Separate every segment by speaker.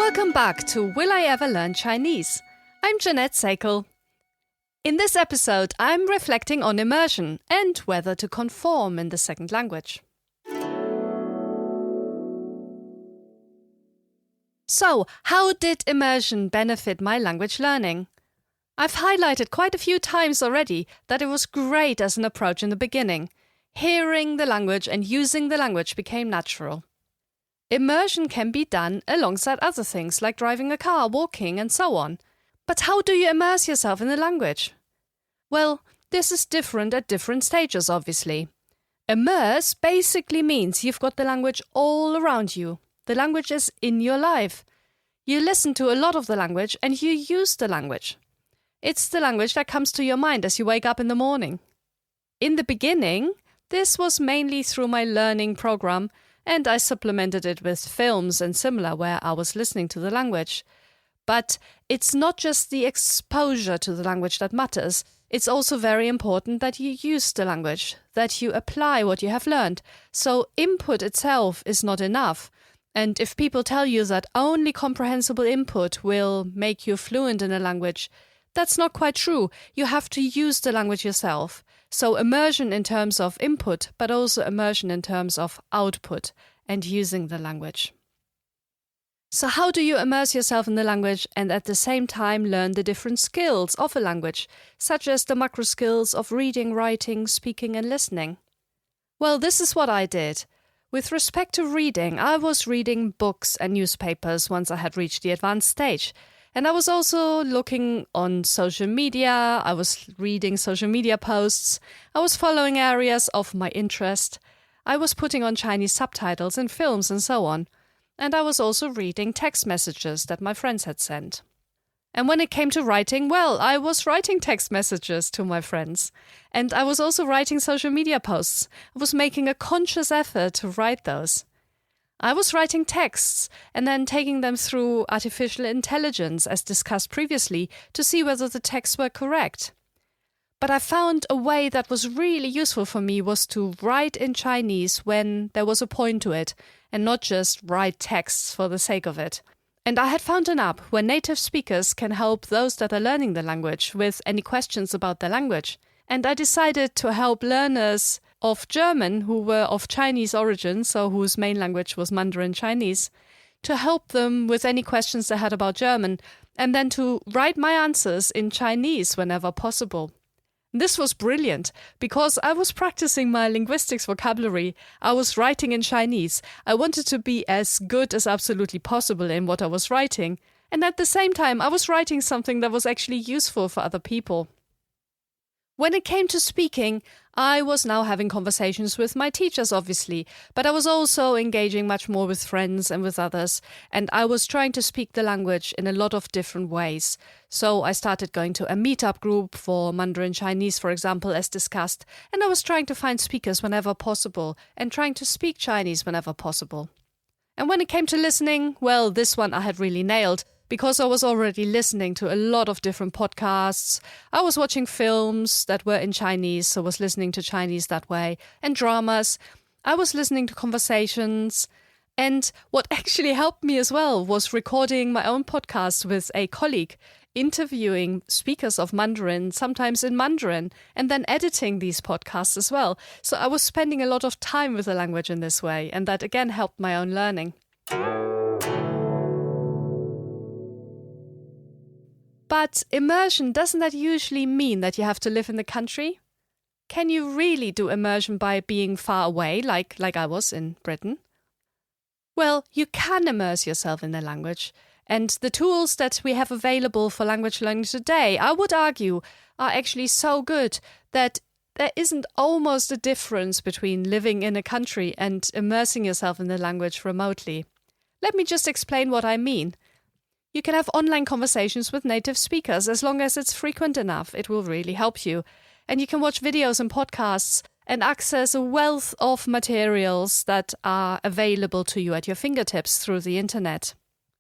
Speaker 1: Welcome back to Will I Ever Learn Chinese? I'm Jeanette Sakel. In this episode, I'm reflecting on immersion and whether to conform in the second language. So, how did immersion benefit my language learning? I've highlighted quite a few times already that it was great as an approach in the beginning. Hearing the language and using the language became natural. Immersion can be done alongside other things like driving a car, walking, and so on. But how do you immerse yourself in the language? Well, this is different at different stages, obviously. Immerse basically means you've got the language all around you. The language is in your life. You listen to a lot of the language and you use the language. It's the language that comes to your mind as you wake up in the morning. In the beginning, this was mainly through my learning program, and I supplemented it with films and similar where I was listening to the language. But it's not just the exposure to the language that matters. It's also very important that you use the language, that you apply what you have learned. So input itself is not enough. And if people tell you that only comprehensible input will make you fluent in a language, that's not quite true. You have to use the language yourself. So immersion in terms of input, but also immersion in terms of output and using the language. So how do you immerse yourself in the language and at the same time learn the different skills of a language, such as the macro skills of reading, writing, speaking and listening? Well, this is what I did. With respect to reading, I was reading books and newspapers once I had reached the advanced stage. And I was also looking on social media, I was reading social media posts, I was following areas of my interest, I was putting on Chinese subtitles in films and so on. And I was also reading text messages that my friends had sent. And when it came to writing, well, I was writing text messages to my friends. And I was also writing social media posts. I was making a conscious effort to write those. I was writing texts and then taking them through artificial intelligence, as discussed previously, to see whether the texts were correct. But I found a way that was really useful for me was to write in Chinese when there was a point to it, and not just write texts for the sake of it. And I had found an app where native speakers can help those that are learning the language with any questions about the language. And I decided to help learners of German who were of Chinese origin, so whose main language was Mandarin Chinese, to help them with any questions they had about German, and then to write my answers in Chinese whenever possible. This was brilliant, because I was practicing my linguistics vocabulary, I was writing in Chinese, I wanted to be as good as absolutely possible in what I was writing, and at the same time I was writing something that was actually useful for other people. When it came to speaking, I was now having conversations with my teachers, obviously, but I was also engaging much more with friends and with others, and I was trying to speak the language in a lot of different ways. So I started going to a meetup group for Mandarin Chinese, for example, as discussed, and I was trying to find speakers whenever possible and trying to speak Chinese whenever possible. And when it came to listening, well, this one I had really nailed. Because I was already listening to a lot of different podcasts, I was watching films that were in Chinese, so I was listening to Chinese that way, and dramas. I was listening to conversations, and what actually helped me as well was recording my own podcast with a colleague, interviewing speakers of Mandarin, sometimes in Mandarin, and then editing these podcasts as well. So I was spending a lot of time with the language in this way, and that again helped my own learning. But immersion, doesn't that usually mean that you have to live in the country? Can you really do immersion by being far away, like I was in Britain? Well, you can immerse yourself in the language, and the tools that we have available for language learning today, I would argue, are actually so good that there isn't almost a difference between living in a country and immersing yourself in the language remotely. Let me just explain what I mean. You can have online conversations with native speakers as long as it's frequent enough. It will really help you. And you can watch videos and podcasts and access a wealth of materials that are available to you at your fingertips through the internet.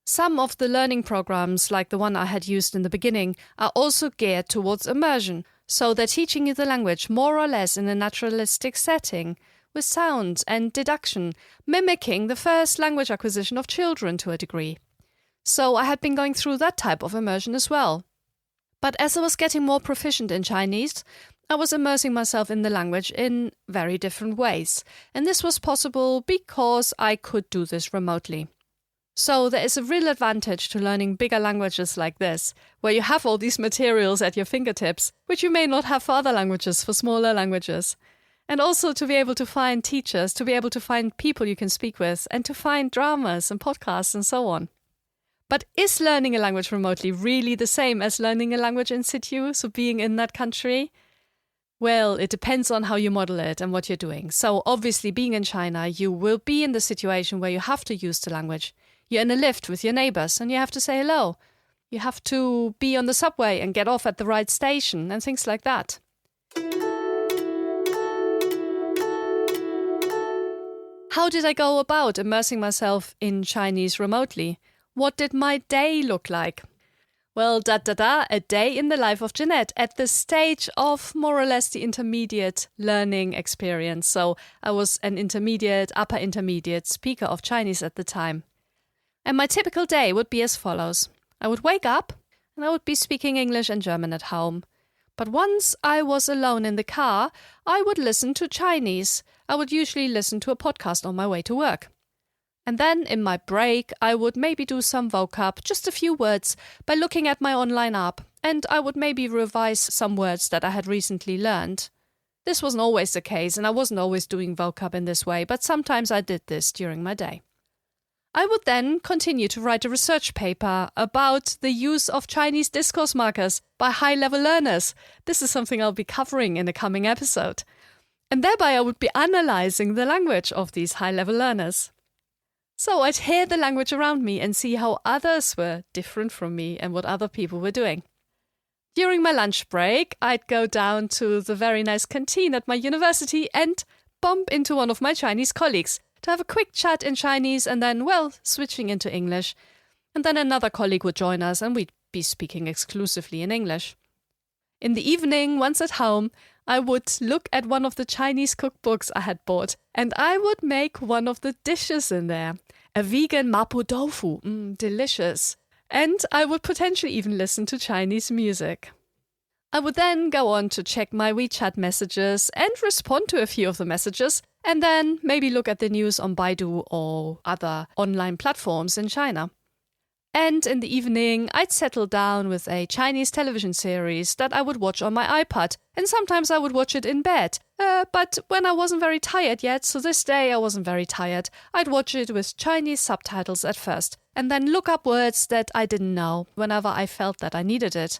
Speaker 1: Some of the learning programs, like the one I had used in the beginning, are also geared towards immersion, so they're teaching you the language more or less in a naturalistic setting, with sound and deduction, mimicking the first language acquisition of children to a degree. So I had been going through that type of immersion as well. But as I was getting more proficient in Chinese, I was immersing myself in the language in very different ways. And this was possible because I could do this remotely. So there is a real advantage to learning bigger languages like this, where you have all these materials at your fingertips, which you may not have for other languages, for smaller languages. And also to be able to find teachers, to be able to find people you can speak with, and to find dramas and podcasts and so on. But is learning a language remotely really the same as learning a language in situ, so being in that country? Well, it depends on how you model it and what you're doing. So obviously being in China, you will be in the situation where you have to use the language. You're in a lift with your neighbors and you have to say hello. You have to be on the subway and get off at the right station and things like that. How did I go about immersing myself in Chinese remotely? What did my day look like? Well, a day in the life of Jeanette at the stage of more or less the intermediate learning experience. So I was an intermediate, upper intermediate speaker of Chinese at the time. And my typical day would be as follows. I would wake up and I would be speaking English and German at home. But once I was alone in the car, I would listen to Chinese. I would usually listen to a podcast on my way to work. And then in my break, I would maybe do some vocab, just a few words, by looking at my online app, and I would maybe revise some words that I had recently learned. This wasn't always the case, and I wasn't always doing vocab in this way, but sometimes I did this during my day. I would then continue to write a research paper about the use of Chinese discourse markers by high-level learners. This is something I'll be covering in a coming episode. And thereby I would be analysing the language of these high-level learners. So I'd hear the language around me and see how others were different from me and what other people were doing. During my lunch break, I'd go down to the very nice canteen at my university and bump into one of my Chinese colleagues to have a quick chat in Chinese and then, switching into English. And then another colleague would join us and we'd be speaking exclusively in English. In the evening, once at home, I would look at one of the Chinese cookbooks I had bought and I would make one of the dishes in there. A vegan mapo tofu, delicious. And I would potentially even listen to Chinese music. I would then go on to check my WeChat messages and respond to a few of the messages, and then maybe look at the news on Baidu or other online platforms in China. And in the evening, I'd settle down with a Chinese television series that I would watch on my iPad, and sometimes I would watch it in bed. But when I wasn't very tired yet, so this day I wasn't very tired, I'd watch it with Chinese subtitles at first, and then look up words that I didn't know whenever I felt that I needed it.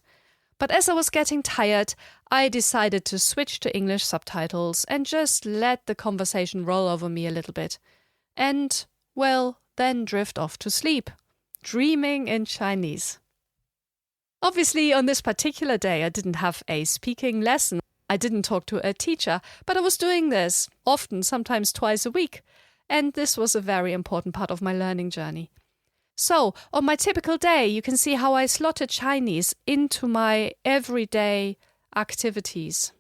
Speaker 1: But as I was getting tired, I decided to switch to English subtitles and just let the conversation roll over me a little bit. And, then drift off to sleep, dreaming in Chinese. Obviously, on this particular day, I didn't have a speaking lesson. I didn't talk to a teacher, but I was doing this often, sometimes twice a week. And this was a very important part of my learning journey. So, on my typical day, you can see how I slotted Chinese into my everyday activities.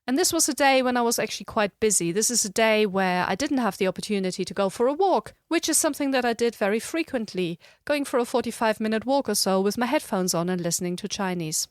Speaker 1: And this was a day when I was actually quite busy. This is a day where I didn't have the opportunity to go for a walk, which is something that I did very frequently, going for a 45-minute walk or so with my headphones on and listening to Chinese.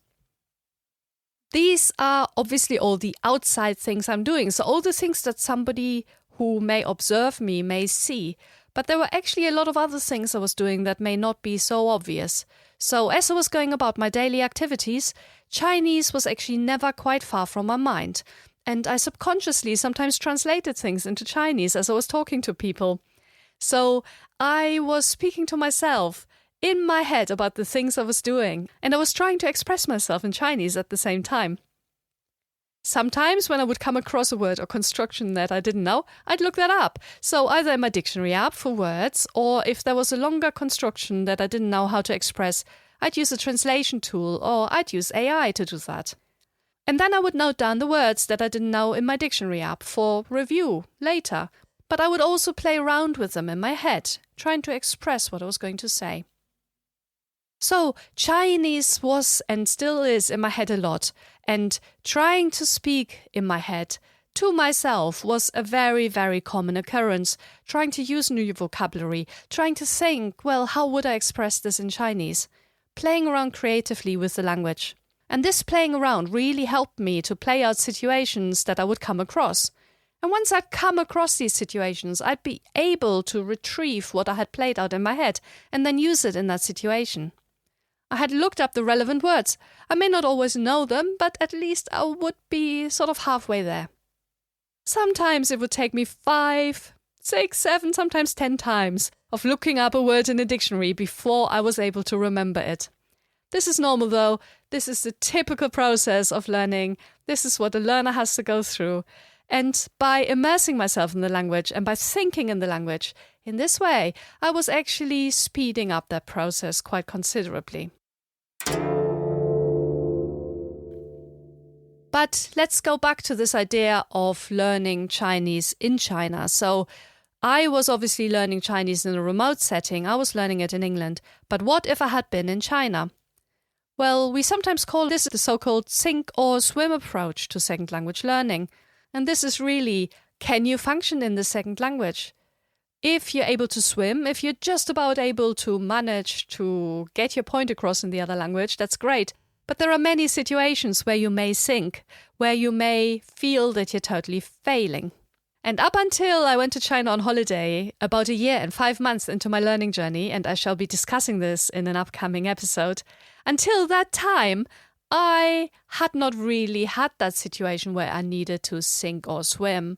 Speaker 1: These are obviously all the outside things I'm doing, so all the things that somebody who may observe me may see. But there were actually a lot of other things I was doing that may not be so obvious. So as I was going about my daily activities, Chinese was actually never quite far from my mind. And I subconsciously sometimes translated things into Chinese as I was talking to people. So I was speaking to myself in my head about the things I was doing. And I was trying to express myself in Chinese at the same time. Sometimes when I would come across a word or construction that I didn't know, I'd look that up. So either in my dictionary app for words, or if there was a longer construction that I didn't know how to express, I'd use a translation tool or I'd use AI to do that. And then I would note down the words that I didn't know in my dictionary app for review later. But I would also play around with them in my head, trying to express what I was going to say. So Chinese was and still is in my head a lot, and trying to speak in my head to myself was a very, very common occurrence, trying to use new vocabulary, trying to think, well, how would I express this in Chinese? Playing around creatively with the language. And this playing around really helped me to play out situations that I would come across. And once I'd come across these situations, I'd be able to retrieve what I had played out in my head and then use it in that situation. I had looked up the relevant words. I may not always know them, but at least I would be sort of halfway there. Sometimes it would take me 5, 6, 7, sometimes 10 times of looking up a word in a dictionary before I was able to remember it. This is normal though. This is the typical process of learning. This is what a learner has to go through. And by immersing myself in the language and by thinking in the language, in this way, I was actually speeding up that process quite considerably. But let's go back to this idea of learning Chinese in China. So I was obviously learning Chinese in a remote setting. I was learning it in England. But what if I had been in China? Well, we sometimes call this the so-called sink or swim approach to second language learning. And this is really, can you function in the second language? If you're able to swim, if you're just about able to manage to get your point across in the other language, that's great. But there are many situations where you may sink, where you may feel that you're totally failing. And up until I went to China on holiday, about a year and 5 months into my learning journey, and I shall be discussing this in an upcoming episode, until that time, I had not really had that situation where I needed to sink or swim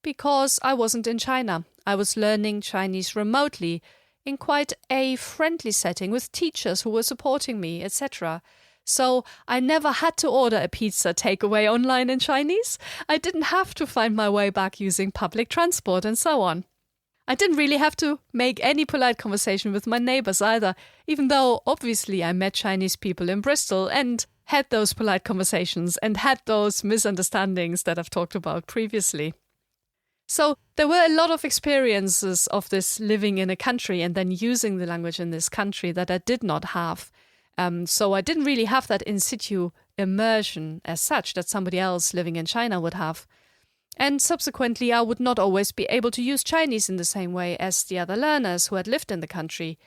Speaker 1: because I wasn't in China. I was learning Chinese remotely in quite a friendly setting with teachers who were supporting me, etc. So I never had to order a pizza takeaway online in Chinese. I didn't have to find my way back using public transport and so on. I didn't really have to make any polite conversation with my neighbors either, even though obviously I met Chinese people in Bristol and had those polite conversations and had those misunderstandings that I've talked about previously. So there were a lot of experiences of this living in a country and then using the language in this country that I did not have. So I didn't really have that in situ immersion as such that somebody else living in China would have. And subsequently, I would not always be able to use Chinese in the same way as the other learners who had lived in the country.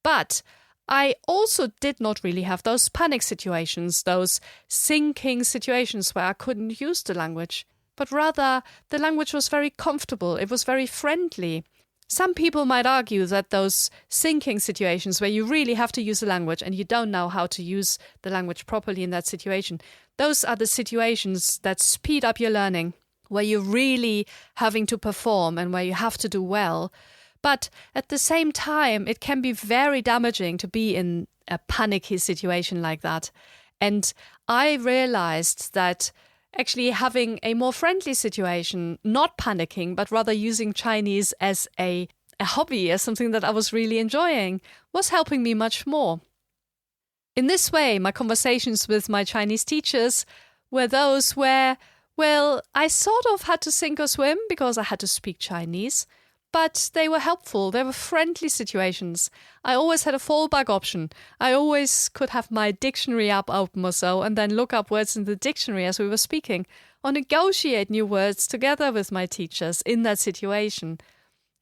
Speaker 1: But I also did not really have those panic situations, those sinking situations where I couldn't use the language. But rather, the language was very comfortable. It was very friendly. Some people might argue that those sinking situations where you really have to use the language and you don't know how to use the language properly in that situation, those are the situations that speed up your learning, where you're really having to perform and where you have to do well. But at the same time, it can be very damaging to be in a panicky situation like that. And I realized that actually having a more friendly situation, not panicking, but rather using Chinese as a hobby, as something that I was really enjoying, was helping me much more. In this way, my conversations with my Chinese teachers were those where, well, I sort of had to sink or swim because I had to speak Chinese, but they were helpful. They were friendly situations. I always had a fallback option. I always could have my dictionary app open or so and then look up words in the dictionary as we were speaking or negotiate new words together with my teachers in that situation.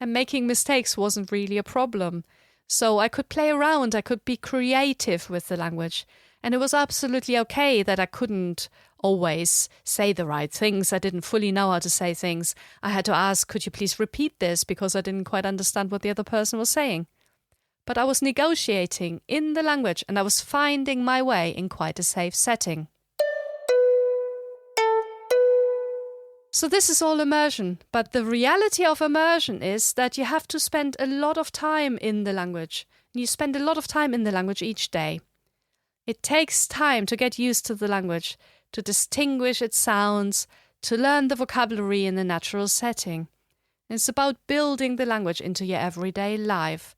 Speaker 1: And making mistakes wasn't really a problem. So I could play around. I could be creative with the language. And it was absolutely okay that I couldn't always say the right things. I didn't fully know how to say things. I had to ask, could you please repeat this? Because I didn't quite understand what the other person was saying. But I was negotiating in the language and I was finding my way in quite a safe setting. So this is all immersion. But the reality of immersion is that you have to spend a lot of time in the language. And you spend a lot of time in the language each day. It takes time to get used to the language, to distinguish its sounds, to learn the vocabulary in a natural setting. It's about building the language into your everyday life.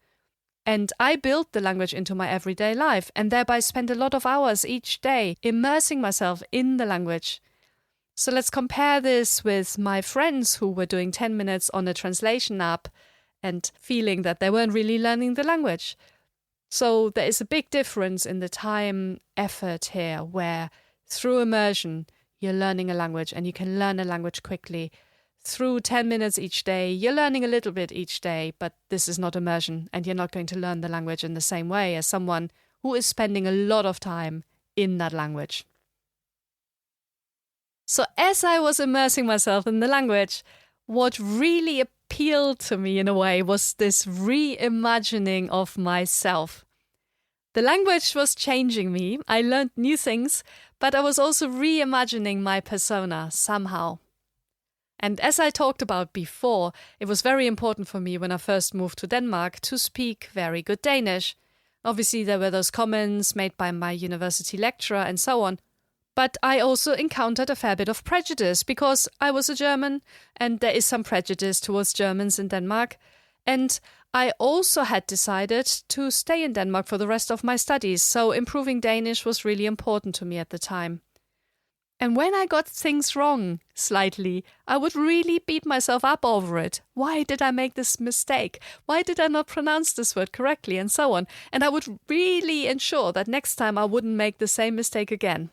Speaker 1: And I built the language into my everyday life and thereby spent a lot of hours each day immersing myself in the language. So let's compare this with my friends who were doing 10 minutes on a translation app and feeling that they weren't really learning the language. So there is a big difference in the time effort here where through immersion you're learning a language, and you can learn a language quickly. Through 10 minutes each day, you're learning a little bit each day, but this is not immersion, and you're not going to learn the language in the same way as someone who is spending a lot of time in that language. So as I was immersing myself in the language, what really appealed to me in a way was this reimagining of myself. The language was changing me. I learned new things, but I was also reimagining my persona somehow. And as I talked about before, it was very important for me when I first moved to Denmark to speak very good Danish. Obviously, there were those comments made by my university lecturer and so on. But I also encountered a fair bit of prejudice because I was a German and there is some prejudice towards Germans in Denmark. And I also had decided to stay in Denmark for the rest of my studies, so improving Danish was really important to me at the time. And when I got things wrong slightly, I would really beat myself up over it. Why did I make this mistake? Why did I not pronounce this word correctly? And so on. And I would really ensure that next time I wouldn't make the same mistake again.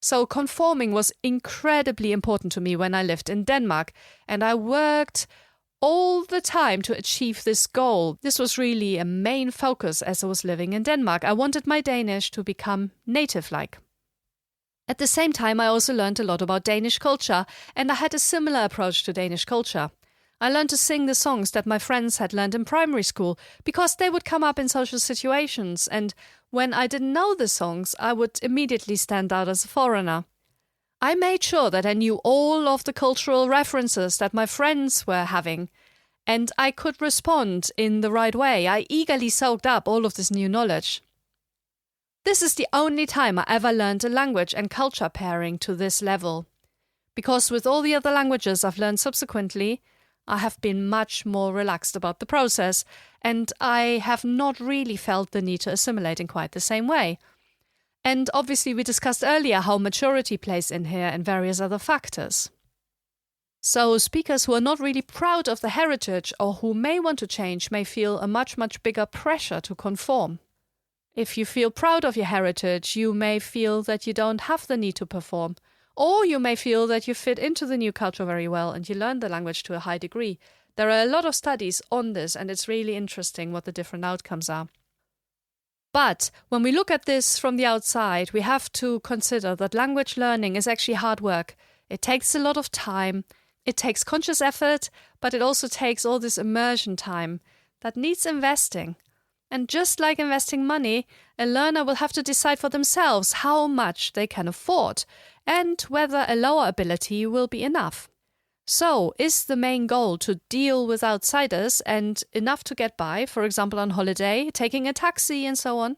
Speaker 1: So conforming was incredibly important to me when I lived in Denmark, and I worked all the time to achieve this goal. This was really a main focus as I was living in Denmark. I wanted my Danish to become native-like. At the same time, I also learned a lot about Danish culture, and I had a similar approach to Danish culture. I learned to sing the songs that my friends had learned in primary school because they would come up in social situations, and when I didn't know the songs, I would immediately stand out as a foreigner. I made sure that I knew all of the cultural references that my friends were having, and I could respond in the right way. I eagerly soaked up all of this new knowledge. This is the only time I ever learned a language and culture pairing to this level. Because with all the other languages I've learned subsequently, I have been much more relaxed about the process, and I have not really felt the need to assimilate in quite the same way. And obviously we discussed earlier how maturity plays in here and various other factors. So speakers who are not really proud of the heritage or who may want to change may feel a much bigger pressure to conform. If you feel proud of your heritage, you may feel that you don't have the need to perform. Or you may feel that you fit into the new culture very well and you learn the language to a high degree. There are a lot of studies on this, and it's really interesting what the different outcomes are. But when we look at this from the outside, we have to consider that language learning is actually hard work. It takes a lot of time, it takes conscious effort, but it also takes all this immersion time that needs investing. And just like investing money, a learner will have to decide for themselves how much they can afford and whether a lower ability will be enough. So, is the main goal to deal with outsiders and enough to get by, for example on holiday, taking a taxi and so on?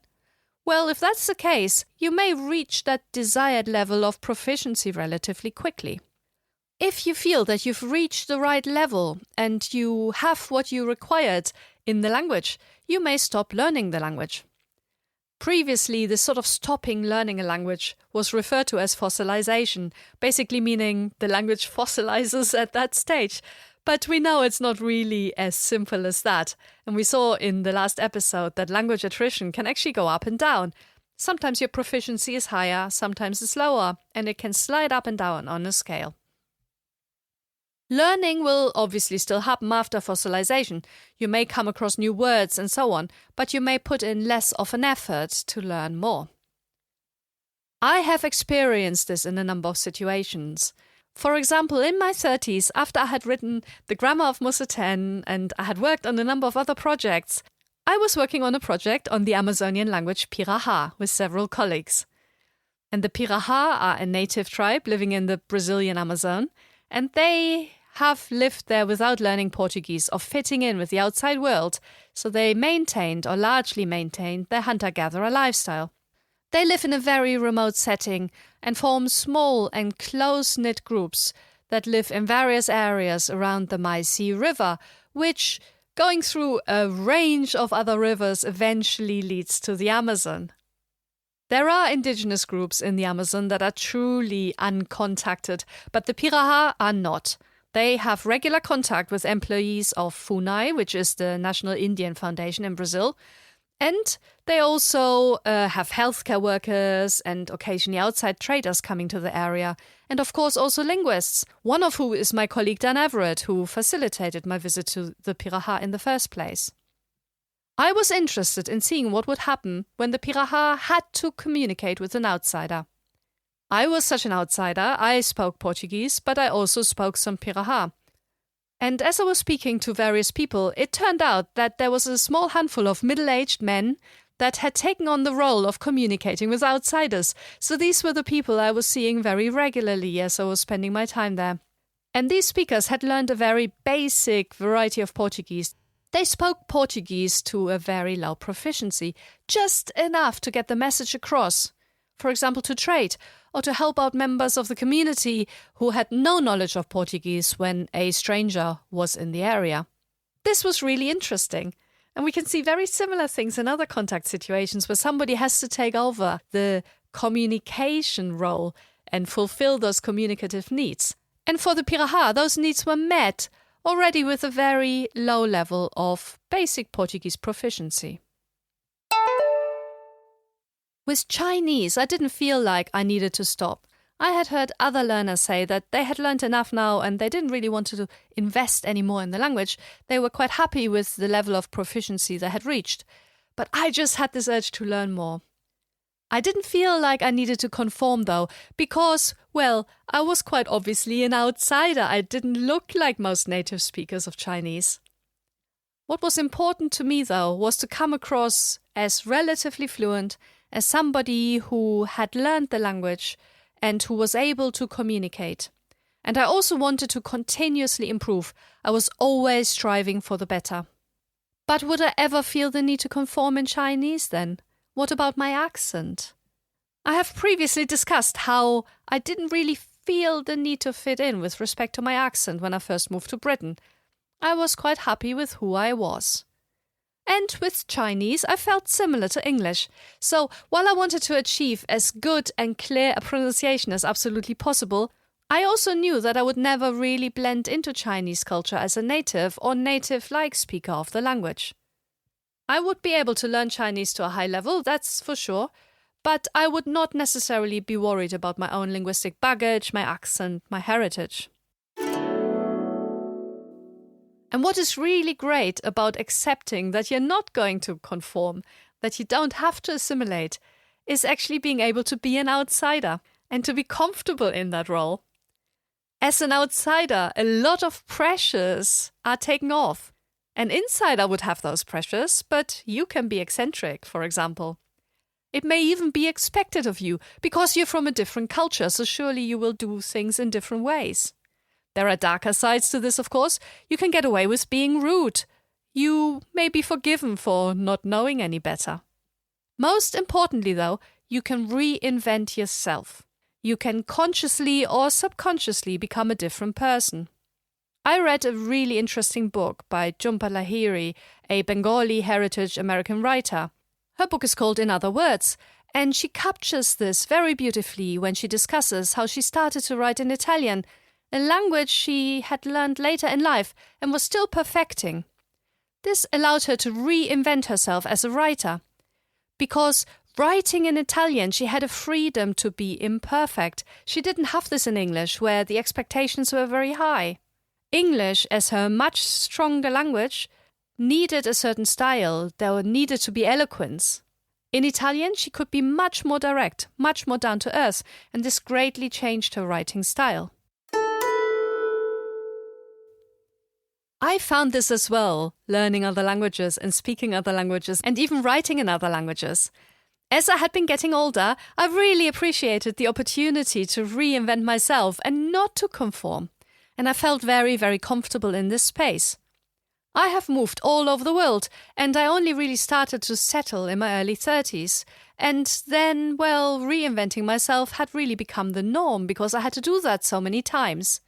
Speaker 1: Well, if that's the case, you may reach that desired level of proficiency relatively quickly. If you feel that you've reached the right level and you have what you required in the language, you may stop learning the language. Previously, this sort of stopping learning a language was referred to as fossilization, basically meaning the language fossilizes at that stage. But we know it's not really as simple as that. And we saw in the last episode that language attrition can actually go up and down. Sometimes your proficiency is higher, sometimes it's lower, and it can slide up and down on a scale. Learning will obviously still happen after fossilization. You may come across new words and so on, but you may put in less of an effort to learn more. I have experienced this in a number of situations. For example, in my 30s, after I had written The Grammar of Musse 10 and I had worked on a number of other projects, I was working on a project on the Amazonian language Piraha with several colleagues. And the Piraha are a native tribe living in the Brazilian Amazon, and they have lived there without learning Portuguese or fitting in with the outside world, so they maintained or largely maintained their hunter-gatherer lifestyle. They live in a very remote setting and form small and close-knit groups that live in various areas around the Maisi River, which, going through a range of other rivers, eventually leads to the Amazon. There are indigenous groups in the Amazon that are truly uncontacted, but the Piraha are not. They have regular contact with employees of FUNAI, which is the National Indian Foundation in Brazil, And they also have healthcare workers and occasionally outside traders coming to the area. And of course also linguists, one of who is my colleague Dan Everett, who facilitated my visit to the Piraha in the first place. I was interested in seeing what would happen when the Piraha had to communicate with an outsider. I was such an outsider, I spoke Portuguese, but I also spoke some Piraha. And as I was speaking to various people, it turned out that there was a small handful of middle-aged men that had taken on the role of communicating with outsiders. So these were the people I was seeing very regularly as I was spending my time there. And these speakers had learned a very basic variety of Portuguese. They spoke Portuguese to a very low proficiency, just enough to get the message across. For example, to trade, or to help out members of the community who had no knowledge of Portuguese when a stranger was in the area. This was really interesting, and we can see very similar things in other contact situations where somebody has to take over the communication role and fulfill those communicative needs. And for the Piraha, those needs were met already with a very low level of basic Portuguese proficiency. With Chinese, I didn't feel like I needed to stop. I had heard other learners say that they had learned enough now and they didn't really want to invest any more in the language. They were quite happy with the level of proficiency they had reached. But I just had this urge to learn more. I didn't feel like I needed to conform though, because, well, I was quite obviously an outsider. I didn't look like most native speakers of Chinese. What was important to me though was to come across as relatively fluent, as somebody who had learned the language and who was able to communicate. And I also wanted to continuously improve. I was always striving for the better. But would I ever feel the need to conform in Chinese then? What about my accent? I have previously discussed how I didn't really feel the need to fit in with respect to my accent when I first moved to Britain. I was quite happy with who I was. And with Chinese, I felt similar to English. So while I wanted to achieve as good and clear a pronunciation as absolutely possible, I also knew that I would never really blend into Chinese culture as a native or native-like speaker of the language. I would be able to learn Chinese to a high level, that's for sure, but I would not necessarily be worried about my own linguistic baggage, my accent, my heritage. And what is really great about accepting that you're not going to conform, that you don't have to assimilate, is actually being able to be an outsider and to be comfortable in that role. As an outsider, a lot of pressures are taken off. An insider would have those pressures, but you can be eccentric, for example. It may even be expected of you, because you're from a different culture, so surely you will do things in different ways. There are darker sides to this, of course. You can get away with being rude. You may be forgiven for not knowing any better. Most importantly, though, you can reinvent yourself. You can consciously or subconsciously become a different person. I read a really interesting book by Jhumpa Lahiri, a Bengali heritage American writer. Her book is called In Other Words, and she captures this very beautifully when she discusses how she started to write in Italian, a language she had learned later in life and was still perfecting. This allowed her to reinvent herself as a writer. Because writing in Italian, she had a freedom to be imperfect. She didn't have this in English, where the expectations were very high. English, as her much stronger language, needed a certain style. There needed to be eloquence. In Italian, she could be much more direct, much more down to earth, and this greatly changed her writing style. I found this as well, learning other languages and speaking other languages and even writing in other languages. As I had been getting older, I really appreciated the opportunity to reinvent myself and not to conform. And I felt very, very comfortable in this space. I have moved all over the world, and I only really started to settle in my early 30s. And then, well, reinventing myself had really become the norm because I had to do that so many times.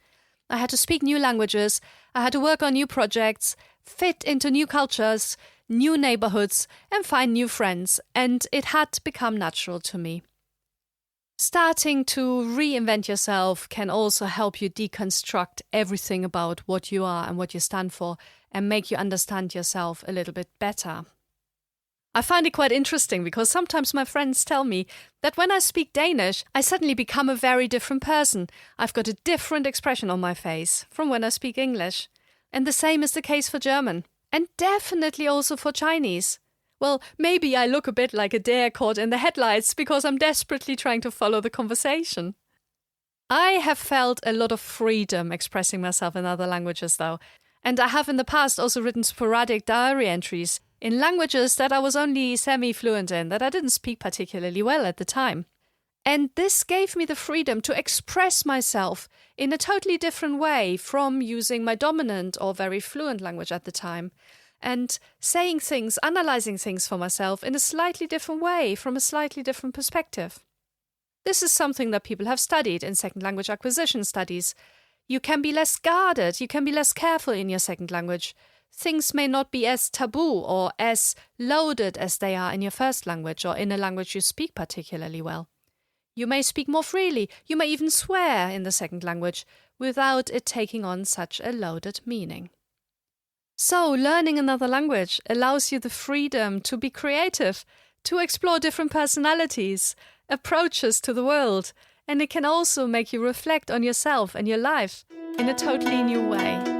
Speaker 1: I had to speak new languages, I had to work on new projects, fit into new cultures, new neighborhoods, and find new friends, and it had become natural to me. Starting to reinvent yourself can also help you deconstruct everything about what you are and what you stand for and make you understand yourself a little bit better. I find it quite interesting because sometimes my friends tell me that when I speak Danish, I suddenly become a very different person. I've got a different expression on my face from when I speak English. And the same is the case for German. And definitely also for Chinese. Well, maybe I look a bit like a deer caught in the headlights because I'm desperately trying to follow the conversation. I have felt a lot of freedom expressing myself in other languages though. And I have in the past also written sporadic diary entries in languages that I was only semi-fluent in, that I didn't speak particularly well at the time. And this gave me the freedom to express myself in a totally different way from using my dominant or very fluent language at the time, and saying things, analyzing things for myself in a slightly different way, from a slightly different perspective. This is something that people have studied in second language acquisition studies. You can be less guarded, you can be less careful in your second language. Things may not be as taboo or as loaded as they are in your first language or in a language you speak particularly well. You may speak more freely, you may even swear in the second language without it taking on such a loaded meaning. So, learning another language allows you the freedom to be creative, to explore different personalities, approaches to the world, and it can also make you reflect on yourself and your life in a totally new way.